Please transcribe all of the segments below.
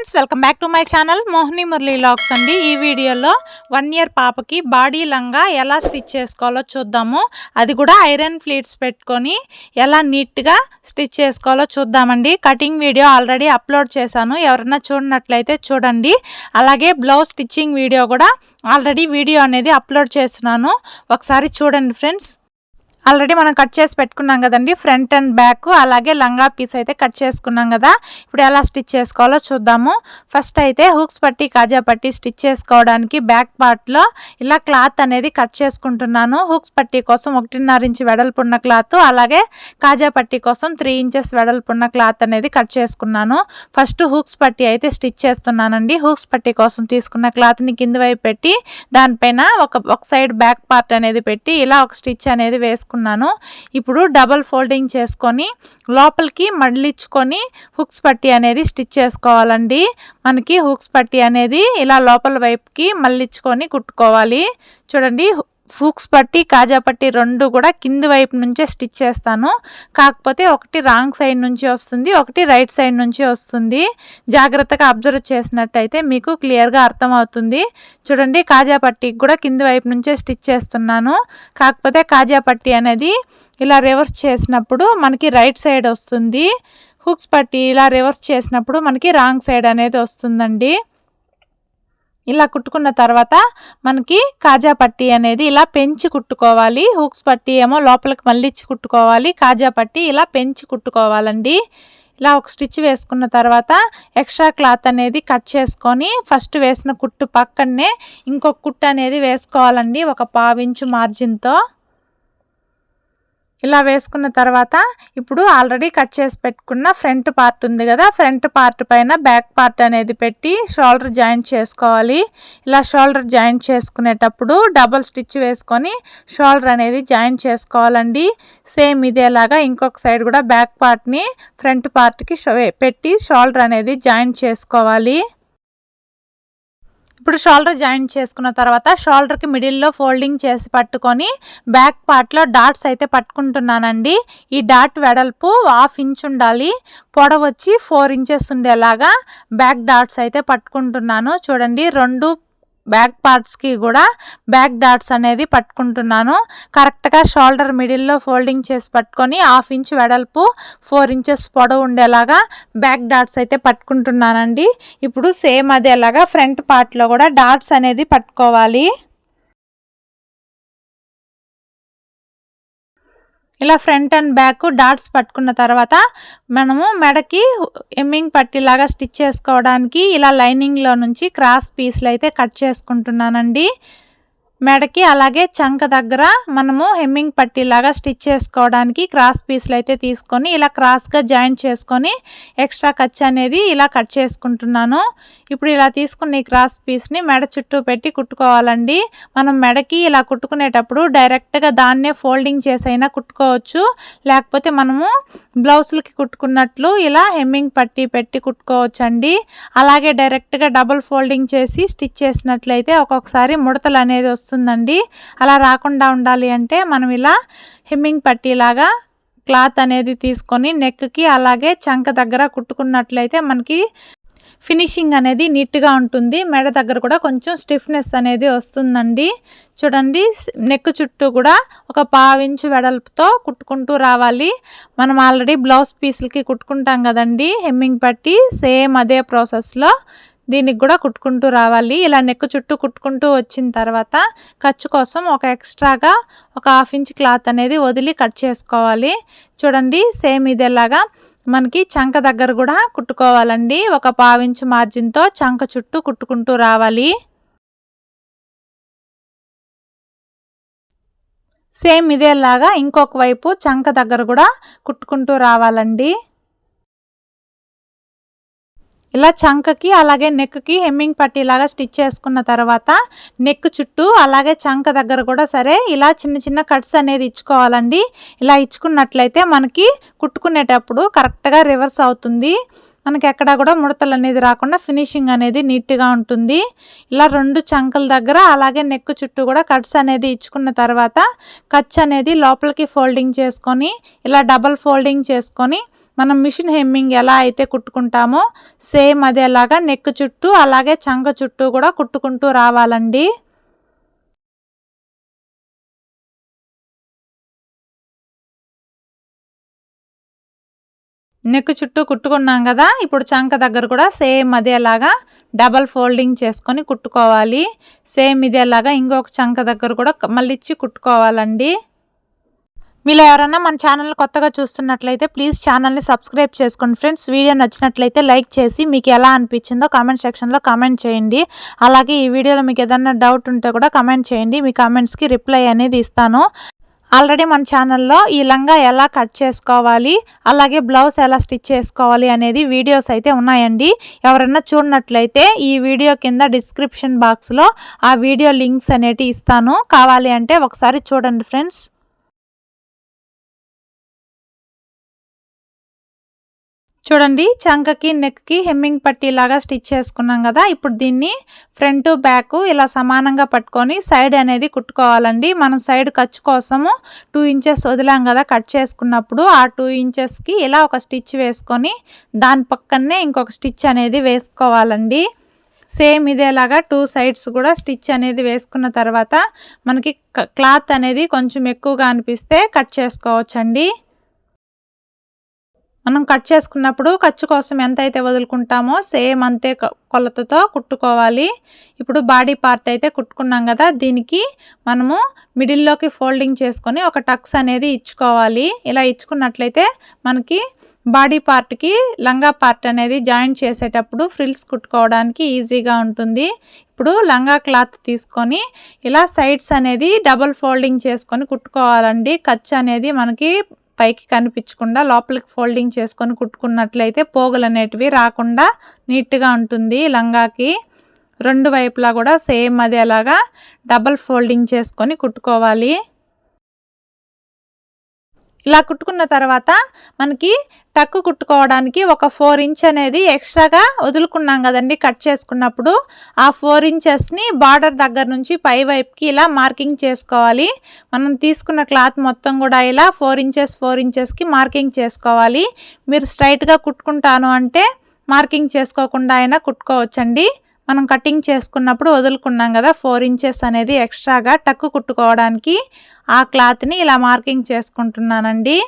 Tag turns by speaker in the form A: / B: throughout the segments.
A: Friends, welcome back to my channel Mohini Murali vlogs అండి. ఈ వీడియోలో 1 ఇయర్ పాపకి బాడీ లంగా ఎలా స్టిచ్ చేసుకోవాలో చూద్దాము. అది కూడా ఐరన్ ప్లీట్స్ పెట్టుకొని ఎలా నీట్గా స్టిచ్ చేసుకోవాలో చూద్దామండి. కటింగ్ వీడియో ఆల్రెడీ అప్లోడ్ చేశాను, ఎవరైనా చూడనట్లయితే చూడండి. అలాగే బ్లౌజ్ స్టిచ్చింగ్ వీడియో కూడా ఆల్రెడీ వీడియో అనేది అప్లోడ్ చేస్తున్నాను, ఒకసారి చూడండి ఫ్రెండ్స్. ఆల్రెడీ మనం కట్ చేసి పెట్టుకున్నాం కదండి, ఫ్రంట్ అండ్ బ్యాక్. అలాగే లంగా పీస్ అయితే కట్ చేసుకున్నాం కదా. ఇప్పుడు ఎలా స్టిచ్ చేసుకోవాలో చూద్దాము. ఫస్ట్ అయితే హూక్స్ పట్టి కాజా పట్టి స్టిచ్ చేసుకోవడానికి బ్యాక్ పార్ట్లో ఇలా క్లాత్ అనేది కట్ చేసుకుంటున్నాను. హూక్స్ పట్టి కోసం 1.5 ఇంచ్ వెడల్పున్న క్లాత్, అలాగే కాజా పట్టి కోసం 3 ఇంచెస్ వెడల్పున్న క్లాత్ అనేది కట్ చేసుకున్నాను. ఫస్ట్ హూక్స్ పట్టి అయితే స్టిచ్ చేస్తున్నానండి. హూక్స్ పట్టి కోసం తీసుకున్న క్లాత్ని కింద వైపు పెట్టి దానిపైన ఒక సైడ్ బ్యాక్ పార్ట్ అనేది పెట్టి ఇలా ఒక స్టిచ్ అనేది వేసుకున్నాను. ఇప్పుడు డబల్ ఫోల్డింగ్ చేసుకొని లోపలికి మళ్ళించుకొని హుక్స్ పట్టి అనేది స్టిచ్ చేసుకోవాలండి. మనకి హుక్స్ పట్టి అనేది ఇలా లోపల వైపుకి మళ్ళించుకొని కుట్టుకోవాలి. చూడండి, హుక్స్ పట్టి కాజా పట్టి రెండు కూడా కింది వైపు నుంచే స్టిచ్ చేస్తాను. కాకపోతే ఒకటి రాంగ్ సైడ్ నుంచి వస్తుంది, ఒకటి రైట్ సైడ్ నుంచి వస్తుంది. జాగ్రత్తగా అబ్జర్వ్ చేసినట్టయితే మీకు క్లియర్గా అర్థమవుతుంది. చూడండి, కాజా పట్టికి కూడా కింది వైపు నుంచే స్టిచ్ చేస్తున్నాను. కాకపోతే కాజా పట్టి అనేది ఇలా రివర్స్ చేసినప్పుడు మనకి రైట్ సైడ్ వస్తుంది. హుక్స్ పట్టి ఇలా రివర్స్ చేసినప్పుడు మనకి రాంగ్ సైడ్ అనేది వస్తుందండి. ఇలా కుట్టుకున్న తర్వాత మనకి కాజా పట్టి అనేది ఇలా పెంచి కుట్టుకోవాలి. హూక్స్ పట్టి ఏమో లోపలికి మళ్ళించి కుట్టుకోవాలి, కాజా పట్టి ఇలా పెంచి కుట్టుకోవాలండి. ఇలా ఒక స్టిచ్ వేసుకున్న తర్వాత ఎక్స్ట్రా క్లాత్ అనేది కట్ చేసుకొని ఫస్ట్ వేసిన కుట్టు పక్కనే ఇంకొక కుట్టు అనేది వేసుకోవాలండి, ఒక 1/4 ఇంచు మార్జిన్తో. ఇలా వేసుకున్న తర్వాత ఇప్పుడు ఆల్రెడీ కట్ చేసి పెట్టుకున్న ఫ్రంట్ పార్ట్ ఉంది కదా, ఫ్రంట్ పార్ట్ పైన బ్యాక్ పార్ట్ అనేది పెట్టి షోల్డర్ జాయింట్ చేసుకోవాలి. ఇలా షోల్డర్ జాయింట్ చేసుకునేటప్పుడు డబల్ స్టిచ్ వేసుకొని షోల్డర్ అనేది జాయింట్ చేసుకోవాలండి. సేమ్ ఇదేలాగా ఇంకొక సైడ్ కూడా బ్యాక్ పార్ట్ని ఫ్రంట్ పార్ట్కి పెట్టి షోల్డర్ అనేది జాయింట్ చేసుకోవాలి. ఇప్పుడు షోల్డర్ జాయింట్ చేసుకున్న తర్వాత షోల్డర్కి మిడిల్లో ఫోల్డింగ్ చేసి పట్టుకొని బ్యాక్ పార్ట్లో డాట్స్ అయితే పట్టుకుంటున్నానండి. ఈ డాట్ వెడల్పు 1/2 ఇంచ్ ఉండాలి, పొడవు వచ్చి 4 ఇంచెస్ ఉండేలాగా బ్యాక్ డాట్స్ అయితే పట్టుకుంటున్నాను. చూడండి, రెండు బ్యాక్ పార్ట్స్కి కూడా బ్యాక్ డాట్స్ అనేది పట్టుకుంటున్నాను. కరెక్ట్గా షోల్డర్ మిడిల్లో ఫోల్డింగ్ చేసి పట్టుకొని 1/2 ఇంచ్ వెడల్పు 4 ఇంచెస్ పొడవు ఉండేలాగా బ్యాక్ డాట్స్ అయితే పట్టుకుంటున్నానండి. ఇప్పుడు సేమ్ అదేలాగా ఫ్రంట్ పార్ట్లో కూడా డాట్స్ అనేది పట్టుకోవాలి. ఇలా ఫ్రంట్ అండ్ బ్యాక్ డాట్స్ పట్టుకున్న తర్వాత మనము మెడకి ఎమ్మింగ్ పట్టీలాగా స్టిచ్ చేసుకోవడానికి ఇలా లైనింగ్లో నుంచి క్రాస్ పీస్లు అయితే కట్ చేసుకుంటున్నానండి. మెడకి అలాగే చంక దగ్గర మనము హెమ్మింగ్ పట్టీలాగా స్టిచ్ చేసుకోవడానికి క్రాస్ పీస్లు అయితే తీసుకొని ఇలా క్రాస్గా జాయింట్ చేసుకొని ఎక్స్ట్రా ఖర్చు అనేది ఇలా కట్ చేసుకుంటున్నాను. ఇప్పుడు ఇలా తీసుకున్న ఈ క్రాస్ పీస్ని మెడ చుట్టూ పెట్టి కుట్టుకోవాలండి. మనం మెడకి ఇలా కుట్టుకునేటప్పుడు డైరెక్ట్గా దాన్నే ఫోల్డింగ్ చేసైనా కుట్టుకోవచ్చు, లేకపోతే మనము బ్లౌజులకి కుట్టుకున్నట్లు ఇలా హెమ్మింగ్ పట్టీ పెట్టి కుట్టుకోవచ్చండి. అలాగే డైరెక్ట్గా డబుల్ ఫోల్డింగ్ చేసి స్టిచ్ చేసినట్లయితే ఒక్కొక్కసారి ముడతలు అనేది వస్తుందండి. అలా రాకుండా ఉండాలి అంటే మనం ఇలా హెమ్మింగ్ పట్టీలాగా క్లాత్ అనేది తీసుకొని నెక్కి అలాగే చంక దగ్గర కుట్టుకున్నట్లయితే మనకి ఫినిషింగ్ అనేది నీట్గా ఉంటుంది. మెడ దగ్గర కూడా కొంచెం స్టిఫ్నెస్ అనేది వస్తుందండి. చూడండి, నెక్ చుట్టూ కూడా ఒక 1/2 ఇంచ్ వెడల్పుతో కుట్టుకుంటూ రావాలి. మనం ఆల్రెడీ బ్లౌజ్ పీసులకి కుట్టుకుంటాం కదండి హెమ్మింగ్ పట్టి, సేమ్ అదే ప్రాసెస్లో దీనికి కూడా కుట్టుకుంటూ రావాలి. ఇలా నెక్ చుట్టూ కుట్టుకుంటూ వచ్చిన తర్వాత ఖర్చు కోసం ఒక ఎక్స్ట్రాగా ఒక 1/2 ఇంచ్ క్లాత్ అనేది వదిలి కట్ చేసుకోవాలి. చూడండి, సేమ్ ఇదేలాగా మనకి చంక దగ్గర కూడా కుట్టుకోవాలండి. ఒక 1/2 ఇంచ్ మార్జిన్తో చంక చుట్టూ కుట్టుకుంటూ రావాలి. సేమ్ ఇదేలాగా ఇంకొక వైపు చంక దగ్గర కూడా కుట్టుకుంటూ రావాలండి. ఇలా చంకకి అలాగే నెక్కి హెమ్మింగ్ పట్టీలాగా స్టిచ్ చేసుకున్న తర్వాత నెక్ చుట్టూ అలాగే చంక దగ్గర కూడా సరే ఇలా చిన్న చిన్న కట్స్ అనేది ఇచ్చుకోవాలండి. ఇలా ఇచ్చుకున్నట్లయితే మనకి కుట్టుకునేటప్పుడు కరెక్ట్గా రివర్స్ అవుతుంది. మనకి ఎక్కడ కూడా ముడతలు అనేది రాకుండా ఫినిషింగ్ అనేది నీట్గా ఉంటుంది. ఇలా రెండు చంకల దగ్గర అలాగే నెక్ చుట్టూ కూడా కట్స్ అనేది ఇచ్చుకున్న తర్వాత ఖర్చు అనేది లోపలికి ఫోల్డింగ్ చేసుకొని ఇలా డబల్ ఫోల్డింగ్ చేసుకొని మనం మిషన్ హెమ్మింగ్ ఎలా అయితే కుట్టుకుంటామో సేమ్ అదేలాగా నెక్ చుట్టూ అలాగే చంక చుట్టూ కూడా కుట్టుకుంటూ రావాలండి. నెక్ చుట్టూ కుట్టుకున్నాం కదా, ఇప్పుడు చంక దగ్గర కూడా సేమ్ అదేలాగా డబల్ ఫోల్డింగ్ చేసుకొని కుట్టుకోవాలి. సేమ్ ఇదేలాగా ఇంకొక చంక దగ్గర కూడా మళ్ళీ ఇచ్చి కుట్టుకోవాలండి. మీరు ఎవరైనా మన ఛానల్ కొత్తగా చూస్తున్నట్లయితే ప్లీజ్ ఛానల్ని సబ్స్క్రైబ్ చేసుకోండి ఫ్రెండ్స్. వీడియో నచ్చినట్లయితే లైక్ చేసి మీకు ఎలా అనిపించిందో కామెంట్ సెక్షన్లో కామెంట్ చేయండి. అలాగే ఈ వీడియోలో మీకు ఏదైనా డౌట్ ఉంటే కూడా కామెంట్ చేయండి, మీ కామెంట్స్కి రిప్లై అనేది ఇస్తాను. ఆల్రెడీ మన ఛానల్లో ఈ లంగా ఎలా కట్ చేసుకోవాలి, అలాగే బ్లౌజ్ ఎలా స్టిచ్ చేసుకోవాలి అనేది వీడియోస్ అయితే ఉన్నాయండి. ఎవరైనా చూడనట్లయితే ఈ వీడియో కింద డిస్క్రిప్షన్ బాక్స్లో ఆ వీడియో లింక్స్ అనేవి ఇస్తాను, కావాలి అంటే ఒకసారి చూడండి ఫ్రెండ్స్. చూడండి, చంకకి నెక్కి హెమ్మింగ్ పట్టీలాగా స్టిచ్ చేసుకున్నాం కదా. ఇప్పుడు దీన్ని ఫ్రంట్ బ్యాక్ ఇలా సమానంగా పట్టుకొని సైడ్ అనేది కుట్టుకోవాలండి. మనం సైడ్ ఖర్చు కోసము 2 ఇంచెస్ వదిలాం కదా కట్ చేసుకున్నప్పుడు, ఆ 2 ఇంచెస్కి ఇలా ఒక స్టిచ్ వేసుకొని దాని పక్కనే ఇంకొక స్టిచ్ అనేది వేసుకోవాలండి. సేమ్ ఇదేలాగా 2 సైడ్స్ కూడా స్టిచ్ అనేది వేసుకున్న తర్వాత మనకి క్లాత్ అనేది కొంచెం ఎక్కువగా అనిపిస్తే కట్ చేసుకోవచ్చండి. మనం కట్ చేసుకున్నప్పుడు ఖర్చు కోసం ఎంతైతే వదులుకుంటామో సేమ్ అంతే కొలతతో కుట్టుకోవాలి. ఇప్పుడు బాడీ పార్ట్ అయితే కుట్టుకున్నాం కదా, దీనికి మనము మిడిల్లోకి ఫోల్డింగ్ చేసుకొని ఒక టక్స్ అనేది ఇచ్చుకోవాలి. ఇలా ఇచ్చుకున్నట్లయితే మనకి బాడీ పార్ట్కి లంగా పార్ట్ అనేది జాయింట్ చేసేటప్పుడు ఫ్రిల్స్ కుట్టుకోవడానికి ఈజీగా ఉంటుంది. ఇప్పుడు లంగా క్లాత్ తీసుకొని ఇలా సైడ్స్ అనేది డబుల్ ఫోల్డింగ్ చేసుకొని కుట్టుకోవాలండి. ఖర్చు అనేది మనకి పైకి కనిపించకుండా లోపలికి ఫోల్డింగ్ చేసుకొని కుట్టుకున్నట్లయితే పోగులు అనేటివి రాకుండా నీట్గా ఉంటుంది లంగాకి. 2 వైపులా కూడా సేమ్ అదేలాగా డబల్ ఫోల్డింగ్ చేసుకొని కుట్టుకోవాలి. ఇలా కుట్టుకున్న తర్వాత మనకి టక్కు కుట్టుకోవడానికి ఒక 4 ఇంచ్ అనేది ఎక్స్ట్రాగా వదులుకున్నాం కదండి కట్ చేసుకున్నప్పుడు. ఆ 4 ఇంచెస్ని బార్డర్ దగ్గర నుంచి పై వైపుకి ఇలా మార్కింగ్ చేసుకోవాలి. మనం తీసుకున్న క్లాత్ మొత్తం కూడా ఇలా 4 ఇంచెస్కి మార్కింగ్ చేసుకోవాలి. మీరు స్ట్రైట్గా కుట్టుకుంటాను అంటే మార్కింగ్ చేసుకోకుండా అయినా కుట్టుకోవచ్చండి. మనం కటింగ్ చేసుకున్నప్పుడు వదులుకున్నాం కదా 4 ఇంచెస్ అనేది ఎక్స్ట్రాగా టక్కు కుట్టుకోవడానికి, ఆ క్లాత్ని ఇలా మార్కింగ్ చేసుకుంటున్నానండి.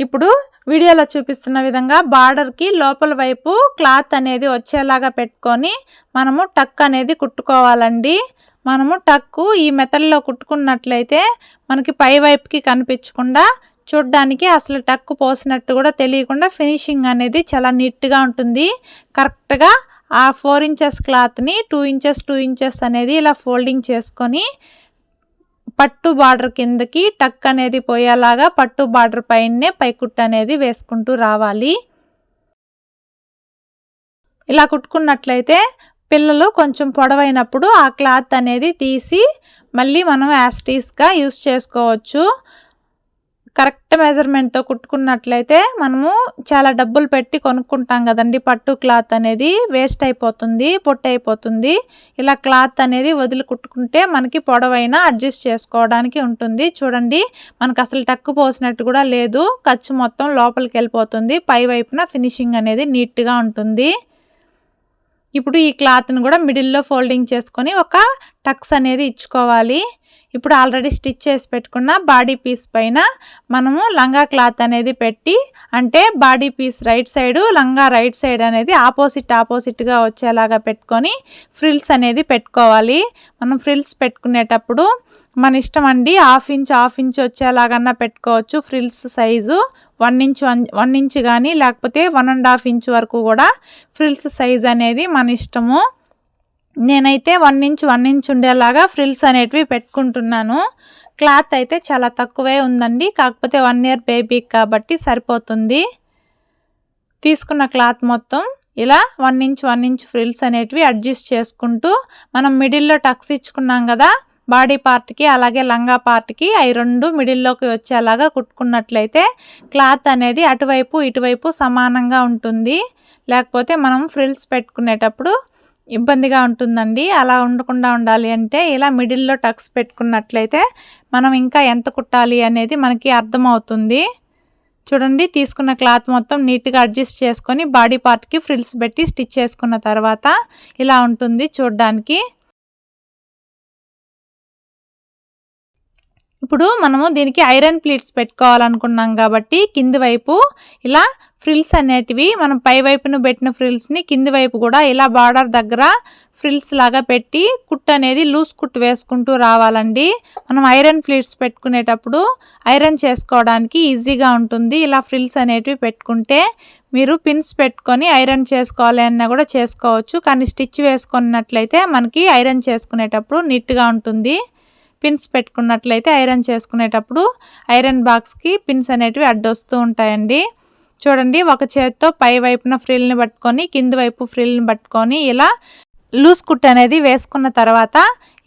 A: ఇప్పుడు వీడియోలో చూపిస్తున్న విధంగా బార్డర్కి లోపల వైపు క్లాత్ అనేది వచ్చేలాగా పెట్టుకొని మనము టక్ అనేది కుట్టుకోవాలండి. మనము టక్కు ఈ మెథడ్లో కుట్టుకున్నట్లయితే మనకి పై వైపుకి కనిపించకుండా చూడ్డానికి అసలు టక్కు పోసినట్టు కూడా తెలియకుండా ఫినిషింగ్ అనేది చాలా నీట్గా ఉంటుంది. కరెక్ట్గా ఆ 4 ఇంచెస్ క్లాత్ని 2 ఇంచెస్ అనేది ఇలా ఫోల్డింగ్ చేసుకొని పట్టు బార్డర్ కిందకి టక్ అనేది పోయేలాగా పట్టు బార్డర్ పైనే పైకుట్టు అనేది వేసుకుంటూ రావాలి. ఇలా కుట్టుకున్నట్లయితే పిల్లలు కొంచెం పొడవైనప్పుడు ఆ క్లాత్ అనేది తీసి మళ్ళీ మనం యాస్టీస్గా యూస్ చేసుకోవచ్చు. కరెక్ట్ మెజర్మెంట్తో కుట్టుకున్నట్లయితే మనము చాలా డబ్బులు పెట్టి కొనుక్కుంటాం కదండి, పట్టు క్లాత్ అనేది వేస్ట్ అయిపోతుంది, పొట్టు అయిపోతుంది. ఇలా క్లాత్ అనేది వదిలి కుట్టుకుంటే మనకి పొడవైనా అడ్జస్ట్ చేసుకోవడానికి ఉంటుంది. చూడండి, మనకు అసలు టక్కు పోసినట్టు కూడా లేదు, ఖర్చు మొత్తం లోపలికి వెళ్ళిపోతుంది, పై వైపున ఫినిషింగ్ అనేది నీట్గా ఉంటుంది. ఇప్పుడు ఈ క్లాత్ని కూడా మిడిల్లో ఫోల్డింగ్ చేసుకొని ఒక టక్స్ అనేది ఇచ్చుకోవాలి. ఇప్పుడు ఆల్రెడీ స్టిచ్ చేసి పెట్టుకున్న బాడీ పీస్ పైన మనము లంగా క్లాత్ అనేది పెట్టి, అంటే బాడీ పీస్ రైట్ సైడ్ లంగా రైట్ సైడ్ అనేది ఆపోజిట్గా వచ్చేలాగా పెట్టుకొని ఫ్రిల్స్ అనేది పెట్టుకోవాలి. మనం ఫ్రిల్స్ పెట్టుకునేటప్పుడు మన ఇష్టం అండి, హాఫ్ ఇంచ్ వచ్చేలాగన్నా పెట్టుకోవచ్చు. ఫ్రిల్స్ సైజు 1 ఇంచ్ కానీ లేకపోతే 1.5 ఇంచ్ వరకు కూడా ఫ్రిల్స్ సైజ్ అనేది మన ఇష్టము. నేనైతే 1 ఇంచ్ ఉండేలాగా ఫ్రిల్స్ అనేటివి పెట్టుకుంటున్నాను. క్లాత్ అయితే చాలా తక్కువే ఉందండి, కాకపోతే 1 ఇయర్ బేబీకి కాబట్టి సరిపోతుంది. తీసుకున్న క్లాత్ మొత్తం ఇలా 1 ఇంచ్ ఫ్రిల్స్ అనేటివి అడ్జస్ట్ చేసుకుంటూ మనం మిడిల్లో టక్స్ ఇచ్చుకున్నాం కదా బాడీ పార్ట్కి అలాగే లంగా పార్ట్కి, అవి 2 మిడిల్లోకి వచ్చేలాగా కుట్టుకున్నట్లయితే క్లాత్ అనేది అటువైపు ఇటువైపు సమానంగా ఉంటుంది. లేకపోతే మనం ఫ్రిల్స్ పెట్టుకునేటప్పుడు ఇబ్బందిగా ఉంటుందండి. అలా ఉండకుండా ఉండాలి అంటే ఇలా మిడిల్లో టక్స్ పెట్టుకున్నట్లయితే మనం ఇంకా ఎంత కుట్టాలి అనేది మనకి అర్థమవుతుంది. చూడండి తీసుకున్న క్లాత్ మొత్తం నీట్గా అడ్జస్ట్ చేసుకొని బాడీ పార్ట్కి ఫ్రిల్స్ పెట్టి స్టిచ్ చేసుకున్న తర్వాత ఇలా ఉంటుంది చూడడానికి. ఇప్పుడు మనము దీనికి ఐరన్ ప్లీట్స్ పెట్టుకోవాలనుకున్నాం కాబట్టి కింది వైపు ఇలా ఫ్రిల్స్ అనేటివి మనం పై వైపును పెట్టిన ఫ్రిల్స్ని కింది వైపు కూడా ఇలా బార్డర్ దగ్గర ఫ్రిల్స్ లాగా పెట్టి కుట్టు అనేది లూజ్ కుట్టు వేసుకుంటూ రావాలండి. మనం ఐరన్ ప్లీట్స్ పెట్టుకునేటప్పుడు ఐరన్ చేసుకోవడానికి ఈజీగా ఉంటుంది. ఇలా ఫ్రిల్స్ అనేటివి పెట్టుకుంటే మీరు పిన్స్ పెట్టుకొని ఐరన్ చేసుకోవాలి అన్నా కూడా చేసుకోవచ్చు. కానీ స్టిచ్ వేసుకున్నట్లయితే మనకి ఐరన్ చేసుకునేటప్పుడు నీట్గా ఉంటుంది. పిన్స్ పెట్టుకున్నట్లయితే ఐరన్ చేసుకునేటప్పుడు ఐరన్ బాక్స్కి పిన్స్ అనేటివి అడ్డొస్తూ ఉంటాయండి. చూడండి ఒక చేత్తో పై వైపున ఫ్రిల్ని పట్టుకొని కింది వైపు ఫ్రిల్ని పట్టుకొని ఇలా లూజ్ కుట్ అనేది వేసుకున్న తర్వాత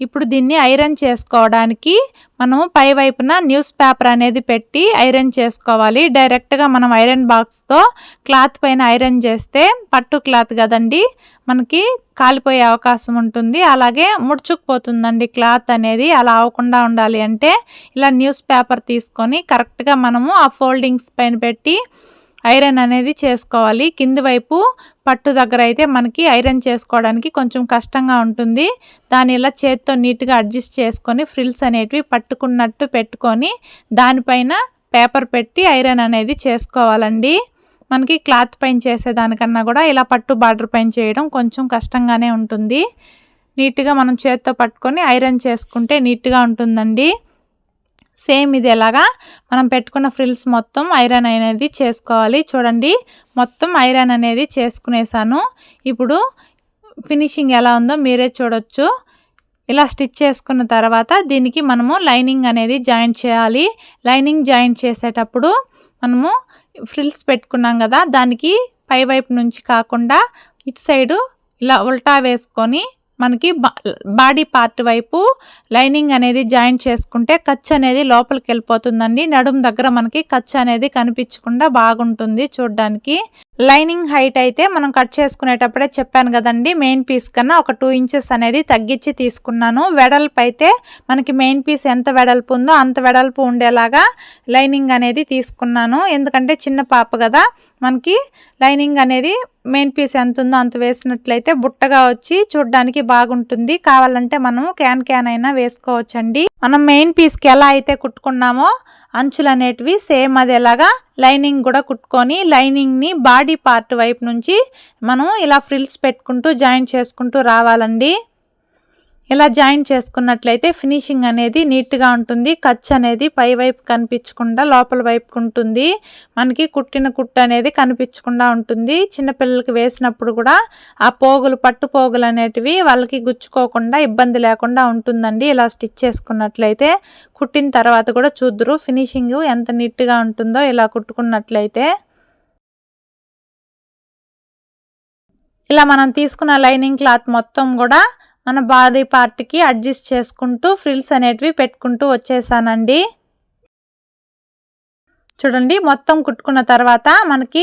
A: ఇప్పుడు దీన్ని ఐరన్ చేసుకోవడానికి మనము పై వైపున న్యూస్ పేపర్ అనేది పెట్టి ఐరన్ చేసుకోవాలి. డైరెక్ట్గా మనం ఐరన్ బాక్స్తో క్లాత్ పైన ఐరన్ చేస్తే పట్టు క్లాత్ కదండి, మనకి కాలిపోయే అవకాశం ఉంటుంది. అలాగే ముడుచుకుపోతుందండి క్లాత్ అనేది. అలా అవ్వకుండా ఉండాలి అంటే ఇలా న్యూస్ పేపర్ తీసుకొని కరెక్ట్గా మనము ఆ ఫోల్డింగ్స్ పైన పెట్టి ఐరన్ అనేది చేసుకోవాలి. కింది వైపు పట్టు దగ్గర అయితే మనకి ఐరన్ చేసుకోవడానికి కొంచెం కష్టంగా ఉంటుంది. దాన్ని ఇలా చేత్తో నీట్గా అడ్జస్ట్ చేసుకొని ఫ్రిల్స్ అనేటివి పట్టుకున్నట్టు పెట్టుకొని దానిపైన పేపర్ పెట్టి ఐరన్ అనేది చేసుకోవాలండి. మనకి క్లాత్ పైన చేసేదానికన్నా కూడా ఇలా పట్టు బార్డర్ పైన చేయడం కొంచెం కష్టంగానే ఉంటుంది. నీట్గా మనం చేత్తో పట్టుకొని ఐరన్ చేసుకుంటే నీట్గా ఉంటుందండి. సేమ్ ఇది ఎలాగా మనం పెట్టుకున్న ఫ్రిల్స్ మొత్తం ఐరన్ అనేది చేసుకోవాలి. చూడండి మొత్తం ఐరన్ అనేది చేసుకునేసాను. ఇప్పుడు ఫినిషింగ్ ఎలా ఉందో మీరే చూడొచ్చు. ఇలా స్టిచ్ చేసుకున్న తర్వాత దీనికి మనము లైనింగ్ అనేది జాయింట్ చేయాలి. లైనింగ్ జాయింట్ చేసేటప్పుడు మనము ఫ్రిల్స్ పెట్టుకున్నాం కదా, దానికి పై వైపు నుంచి కాకుండా ఇటు సైడు ఇలా ఉల్టా వేసుకొని మనకి బాడీ పార్ట్ వైపు లైనింగ్ అనేది జాయింట్ చేసుకుంటే ఖర్చు అనేది లోపలికి వెళ్ళిపోతుందండి. నడుము దగ్గర మనకి ఖర్చు అనేది కనిపించకుండా బాగుంటుంది చూడడానికి. లైనింగ్ హైట్ అయితే మనం కట్ చేసుకునేటప్పుడే చెప్పాను కదండి, మెయిన్ పీస్ కన్నా ఒక 2 ఇంచెస్ అనేది తగ్గించి తీసుకున్నాను. వెడల్పు అయితే మనకి మెయిన్ పీస్ ఎంత వెడల్పు ఉందో అంత వెడల్పు ఉండేలాగా లైనింగ్ అనేది తీసుకున్నాను. ఎందుకంటే చిన్న పాప కదా, మనకి లైనింగ్ అనేది మెయిన్ పీస్ ఎంత ఉందో అంత వేసినట్లయితే బుట్టగా వచ్చి చూడడానికి బాగుంటుంది. కావాలంటే మనము క్యాన్ అయినా వేసుకోవచ్చండి. మనం మెయిన్ పీస్కి ఎలా అయితే కుట్టుకున్నామో అంచులు అనేటివి సేమ్ అదేలాగా లైనింగ్ కూడా కుట్టుకొని లైనింగ్ని బాడీ పార్ట్ వైపు నుంచి మనం ఇలా ఫ్రిల్స్ పెట్టుకుంటూ జాయింట్ చేసుకుంటూ రావాలండి. ఇలా జాయింట్ చేసుకున్నట్లయితే ఫినిషింగ్ అనేది నీట్గా ఉంటుంది. ఖర్చు అనేది పై వైపు కనిపించకుండా లోపల వైపుకు ఉంటుంది. మనకి కుట్టిన కుట్టు అనేది కనిపించకుండా ఉంటుంది. చిన్నపిల్లలకి వేసినప్పుడు కూడా ఆ పోగులు పట్టు పోగులు అనేటివి వాళ్ళకి గుచ్చుకోకుండా ఇబ్బంది లేకుండా ఉంటుందండి. ఇలా స్టిచ్ చేసుకున్నట్లయితే కుట్టిన తర్వాత కూడా చూద్దురు ఫినిషింగ్ ఎంత నీట్గా ఉంటుందో ఇలా కుట్టుకున్నట్లయితే. ఇలా మనం తీసుకున్న లైనింగ్ క్లాత్ మొత్తం కూడా మన బాడీ పార్ట్కి అడ్జస్ట్ చేసుకుంటూ ఫ్రిల్స్ అనేటివి పెట్టుకుంటూ వచ్చేసానండి. చూడండి మొత్తం కుట్టుకున్న తర్వాత మనకి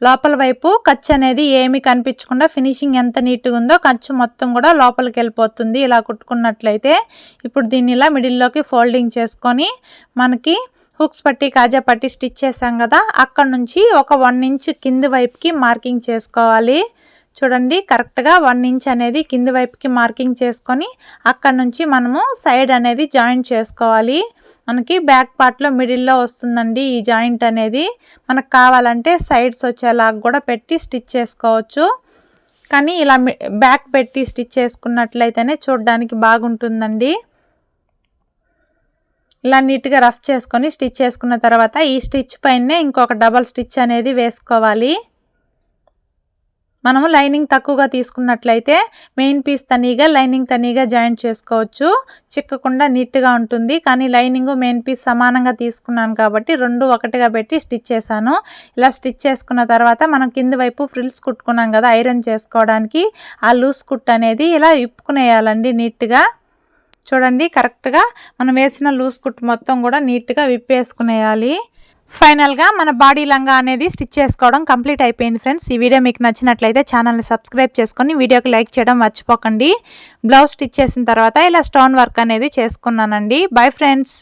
A: లోపల వైపు ఖర్చు అనేది ఏమీ కనిపించకుండా ఫినిషింగ్ ఎంత నీట్గా ఉందో ఖర్చు మొత్తం కూడా లోపలికి వెళ్ళిపోతుంది ఇలా కుట్టుకున్నట్లయితే. ఇప్పుడు దీన్ని ఇలా మిడిల్లోకి ఫోల్డింగ్ చేసుకొని మనకి హుక్స్ పట్టి కాజా పట్టి స్టిచ్ చేసాం కదా, అక్కడ నుంచి ఒక 1 ఇంచ్ కింది వైపుకి మార్కింగ్ చేసుకోవాలి. చూడండి కరెక్ట్గా 1 ఇంచ్ అనేది కింది వైపుకి మార్కింగ్ చేసుకొని అక్కడ నుంచి మనము సైడ్ అనేది జాయింట్ చేసుకోవాలి. మనకి బ్యాక్ పార్ట్లో మిడిల్లో వస్తుందండి ఈ జాయింట్ అనేది. మనకు కావాలంటే సైడ్స్ వచ్చేలాగా కూడా పెట్టి స్టిచ్ చేసుకోవచ్చు. కానీ ఇలా బ్యాక్ పెట్టి స్టిచ్ చేసుకున్నట్లయితేనే చూడడానికి బాగుంటుందండి. ఇలా నీట్గా రఫ్ చేసుకొని స్టిచ్ చేసుకున్న తర్వాత ఈ స్టిచ్ పైనే ఇంకొక డబల్ స్టిచ్ అనేది వేసుకోవాలి. మనము లైనింగ్ తక్కువగా తీసుకున్నట్లయితే మెయిన్ పీస్ తనీగా లైనింగ్ తనీగా జాయింట్ చేసుకోవచ్చు, చిక్కకుండా నీట్గా ఉంటుంది. కానీ లైనింగ్ మెయిన్ పీస్ సమానంగా తీసుకున్నాను కాబట్టి 2 ఒకటిగా పెట్టి స్టిచ్ చేశాను. ఇలా స్టిచ్ చేసుకున్న తర్వాత మనం కింది వైపు ఫ్రిల్స్ కుట్టుకున్నాం కదా ఐరన్ చేసుకోవడానికి, ఆ లూజ్ కుట్ అనేది ఇలా విప్పుకునేయాలండి నీట్గా. చూడండి కరెక్ట్గా మనం వేసిన లూజ్ కుట్ మొత్తం కూడా నీట్గా విప్పేసుకునేయాలి. ఫైనల్గా మన బాడీ లంగా అనేది స్టిచ్ చేసుకోవడం కంప్లీట్ అయిపోయింది ఫ్రెండ్స్. ఈ వీడియో మీకు నచ్చినట్లయితే ఛానల్ని సబ్స్క్రైబ్ చేసుకొని వీడియోకి లైక్ చేయడం మర్చిపోకండి. బ్లౌజ్ స్టిచ్ చేసిన తర్వాత ఇలా స్టోన్ వర్క్ అనేది చేసుకున్నానండి. Bye friends.